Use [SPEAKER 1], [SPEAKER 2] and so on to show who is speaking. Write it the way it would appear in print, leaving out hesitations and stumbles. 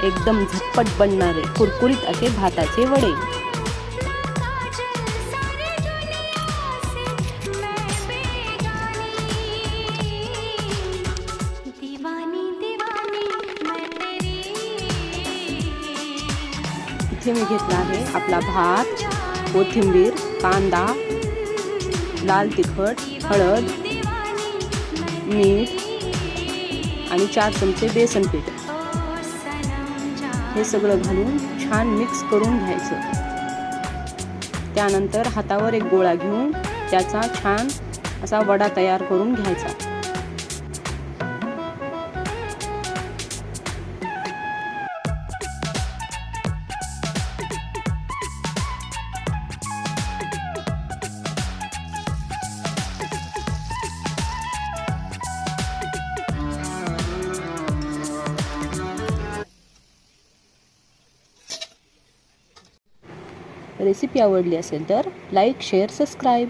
[SPEAKER 1] एकदम झटपट बनणारे कुरकुरीत असे भाताचे वडे। इथे मी घेतला आहे आपला भात, कोथिंबीर, कांदा, लाल तिखट, हळद, मीठ आणि 4 चमचे बेसन पीठ हे सगळं घालून छान मिक्स करून घ्यायचं। त्यानंतर हातावर एक गोळा घेऊन त्याचा छान असा वडा तयार करून घ्यायचा। रेसिपी आवडली असेल तर लाईक, शेअर, सबस्क्राईब।